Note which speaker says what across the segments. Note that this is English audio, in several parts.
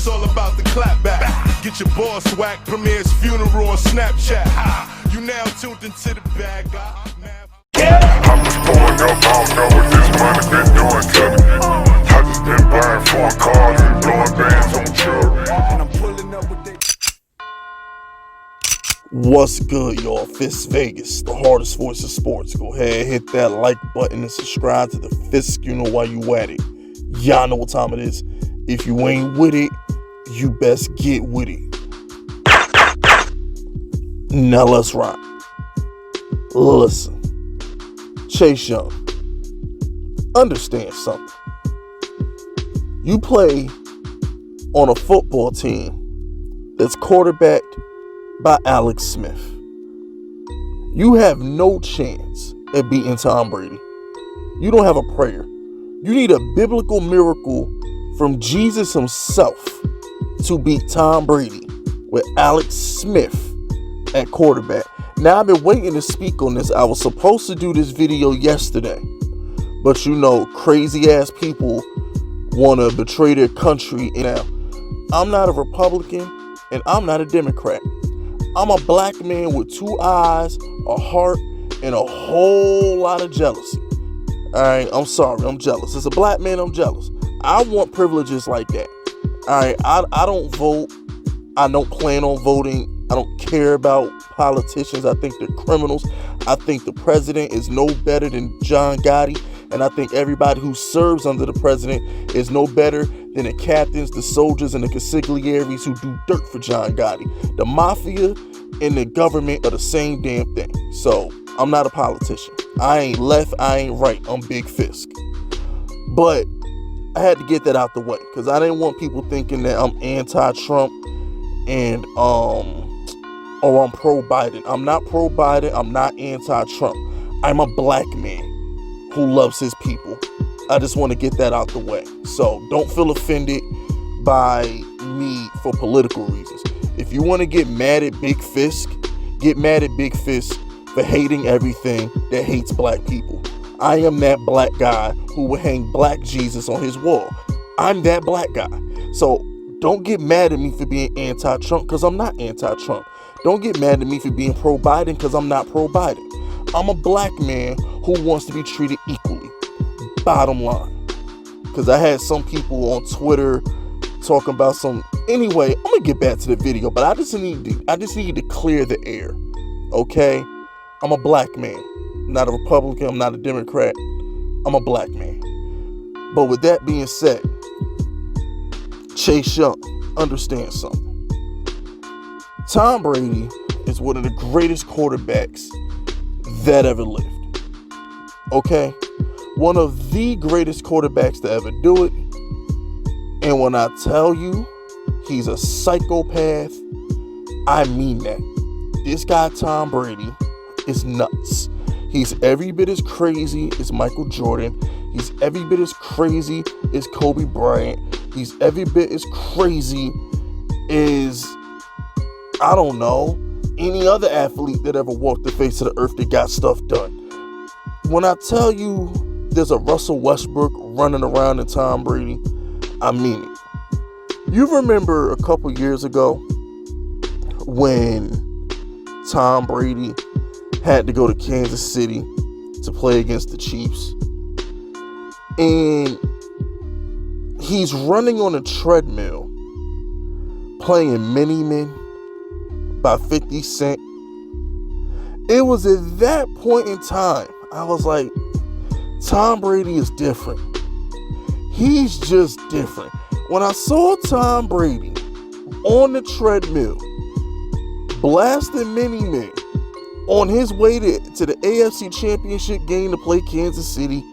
Speaker 1: it's all about the clap back. Get your boss whacked, Premier's funeral on Snapchat. You now tuned into the bag.
Speaker 2: I'm just pulling up, I don't know what this money been doing to me. I just been buying foreign cars and blowing bands on jewelry. And I'm pulling up with that.
Speaker 3: What's good, y'all? Fist Vegas, the hardest voice of sports. Go ahead, hit that like button and subscribe to the Fisk. You know why you at it. Y'all know what time it is. If you ain't with it, you best get with it. Now let's rock. Listen, Chase Young, understand something. You play on a football team that's quarterbacked by Alex Smith. You have no chance at beating Tom Brady. You don't have a prayer. You need a biblical miracle from Jesus himself to beat Tom Brady with Alex Smith at quarterback. Now, I've been waiting to speak on this. I was supposed to do this video yesterday, but you know, crazy ass people want to betray their country. Now, I'm not a Republican and I'm not a Democrat. I'm a black man with two eyes, a heart, and a whole lot of jealousy. Alright, I'm sorry, I'm jealous. As a black man, I'm jealous. I want privileges like that. Alright, I don't vote. I don't plan on voting. I don't care about politicians. I think they're criminals. I think the president is no better than John Gotti. And I think everybody who serves under the president is no better than the captains, the soldiers, and the consigliaries who do dirt for John Gotti. The mafia and the government are the same damn thing. So, I'm not a politician. I ain't left, I ain't right. I'm Big Fisk. But I had to get that out the way because I didn't want people thinking that I'm anti-Trump and or I'm pro-Biden. I'm not pro-Biden. I'm not anti-Trump. I'm a black man who loves his people. I just want to get that out the way. So don't feel offended by me for political reasons. If you want to get mad at Big Fisk, get mad at Big Fisk for hating everything that hates black people. I am that black guy who will hang black Jesus on his wall. I'm that black guy. So don't get mad at me for being anti-Trump because I'm not anti-Trump. Don't get mad at me for being pro-Biden because I'm not pro-Biden. I'm a black man who wants to be treated equally. Bottom line. Because I had some people on Twitter talking about some... Anyway, I'm going to get back to the video, but I just need to clear the air. Okay? I'm a black man. I'm not a Republican. I'm not a Democrat. I'm a black man. But with that being said, Chase Young, understand something. Tom Brady is one of the greatest quarterbacks that ever lived. Okay? One of the greatest quarterbacks to ever do it. And when I tell you he's a psychopath, I mean that. This guy, Tom Brady, is nuts. He's every bit as crazy as Michael Jordan. He's every bit as crazy as Kobe Bryant. He's every bit as crazy as, I don't know, any other athlete that ever walked the face of the earth that got stuff done. When I tell you there's a Russell Westbrook running around in Tom Brady, I mean it. You remember a couple years ago when Tom Brady had to go to Kansas City to play against the Chiefs, and he's running on a treadmill playing Mini-Men by 50 Cent. It was at that point in time I was like, Tom Brady is different. He's just different. When I saw Tom Brady on the treadmill blasting Mini-Men on his way to the AFC Championship game to play Kansas City,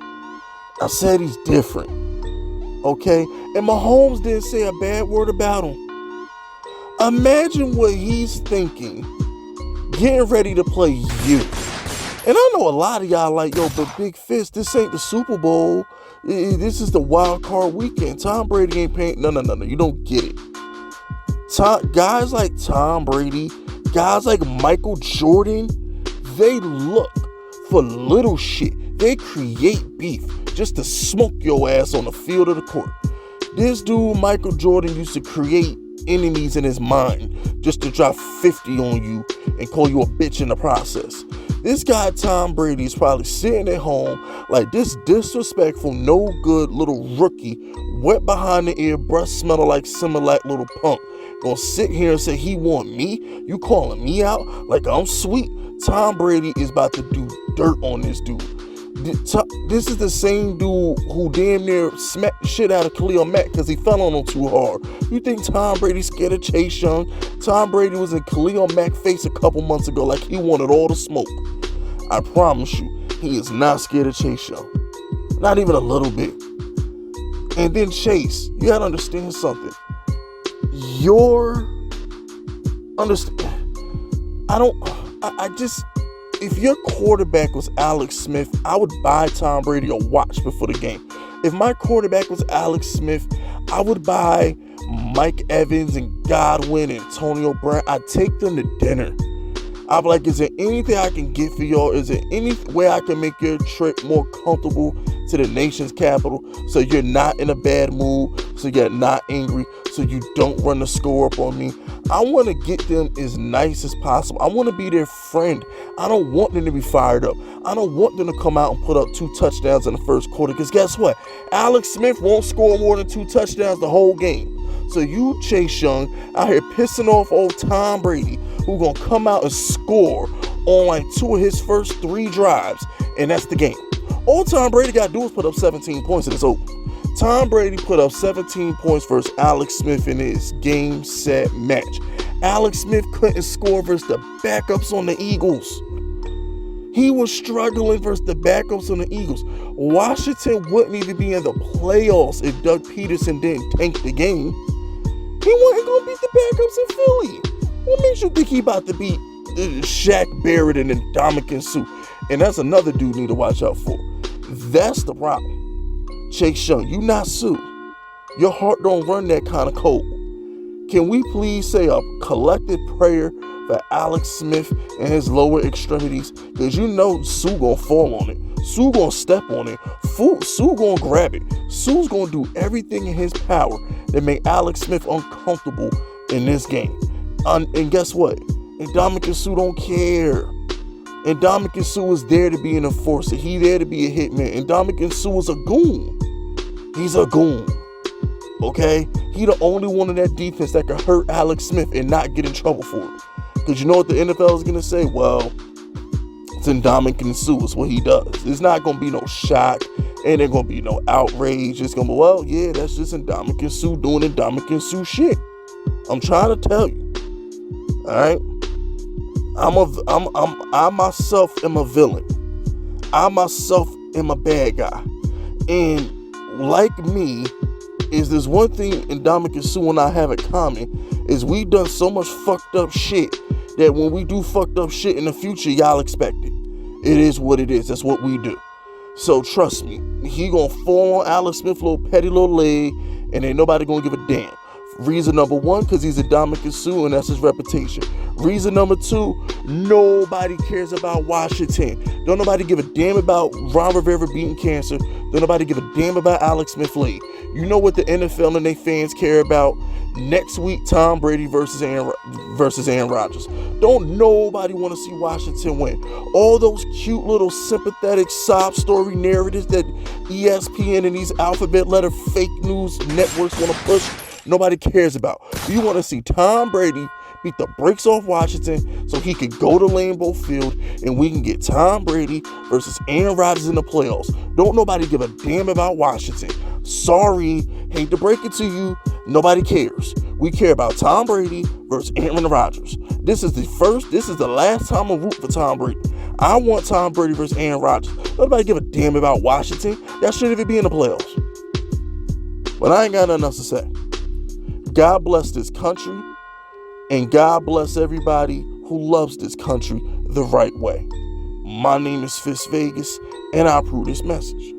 Speaker 3: I said he's different. Okay? And Mahomes didn't say a bad word about him. Imagine what he's thinking getting ready to play you. And I know a lot of y'all like, yo, but Big Fist, this ain't the Super Bowl. This is the wild card weekend. Tom Brady ain't paying. No. You don't get it. Guys like Tom Brady, guys like Michael Jordan, they look for little shit. They create beef just to smoke your ass on the field of the court. This dude, Michael Jordan, used to create enemies in his mind just to drop 50 on you and call you a bitch in the process. This guy, Tom Brady, is probably sitting at home like this disrespectful, no good little rookie, wet behind the ear, breath smelling like Similac little punk. Gonna sit here and say he want me? You calling me out like I'm sweet? Tom Brady is about to do dirt on this dude. This is the same dude who damn near smacked the shit out of Khalil Mack because he fell on him too hard. You think Tom Brady scared of Chase Young? Tom Brady was in Khalil Mack's face a couple months ago like he wanted all the smoke. I promise you, he is not scared of Chase Young. Not even a little bit. And then Chase, you gotta understand something. If your quarterback was Alex Smith, I would buy Tom Brady a watch before the game. If my quarterback was Alex Smith, I would buy Mike Evans and Godwin and Antonio Brown. I'd take them to dinner. I'd be like, is there anything I can get for y'all? Is there any way I can make your trip more comfortable to the nation's capital so you're not in a bad mood, so you're not angry, so you don't run the score up on me? I want to get them as nice as possible. I want to be their friend. I don't want them to be fired up. I don't want them to come out and put up 2 touchdowns in the first quarter, because guess what? Alex Smith won't score more than 2 touchdowns the whole game. So you, Chase Young, out here pissing off old Tom Brady, who gonna come out and score on like 2 of his first 3 drives, and that's the game. All Tom Brady gotta do is put up 17 points and it's over. Tom Brady put up 17 points versus Alex Smith in his game, set, match. Alex Smith couldn't score versus the backups on the Eagles. He was struggling versus the backups on the Eagles. Washington wouldn't even be in the playoffs if Doug Peterson didn't tank the game. He wasn't going to beat the backups in Philly. What makes you think he about to beat Shaq Barrett and Ndamukong Suh? And that's another dude you need to watch out for. That's the problem. Chase Young, you not Suh. Your heart don't run that kind of cold. Can we please say a collective prayer for Alex Smith and his lower extremities? Because you know Suh gonna fall on it. Suh gonna step on it. Suh gonna grab it. Suh's gonna do everything in his power to make Alex Smith uncomfortable in this game. And guess what? Ndamukong Suh don't care. Ndamukong Suh is there to be an enforcer. He there to be a hitman. Ndamukong Suh is a goon. He's a goon. Okay? He the only one in that defense that can hurt Alex Smith and not get in trouble for it. Because you know what the NFL is going to say? Well, it's Ndamukong Suh. It's what he does. It's not going to be no shock. Ain't there going to be no outrage. It's going to be, well, yeah, that's just Ndamukong Suh doing Ndamukong Suh shit. I'm trying to tell you. All right? I myself am a villain. I myself am a bad guy. And like me, is there's one thing Ndamukong Suh and I have in common, is we done so much fucked up shit that when we do fucked up shit in the future, y'all expect it. It is what it is. That's what we do. So trust me, he gonna fall on Alex Smith little petty little leg, and ain't nobody gonna give a damn. Reason number 1, because he's Ndamukong Suh and that's his reputation. Reason number 2, nobody cares about Washington. Don't nobody give a damn about Ron Rivera beating cancer. Don't nobody give a damn about Alex Smith leg. You know what the NFL and their fans care about? Next week, Tom Brady versus Aaron Rodgers. Don't nobody want to see Washington win. All those cute little sympathetic sob story narratives that ESPN and these alphabet letter fake news networks want to push, nobody cares about. You want to see Tom Brady beat the brakes off Washington so he could go to Lambeau Field and we can get Tom Brady versus Aaron Rodgers in the playoffs. Don't nobody give a damn about Washington. Sorry, hate to break it to you, nobody cares. We care about Tom Brady versus Aaron Rodgers. This is the last time I'm rooting for Tom Brady. I want Tom Brady versus Aaron Rodgers. Nobody give a damn about Washington. Y'all shouldn't even be in the playoffs. But I ain't got nothing else to say. God bless this country, and God bless everybody who loves this country the right way. My name is Fist Vegas, and I approve this message.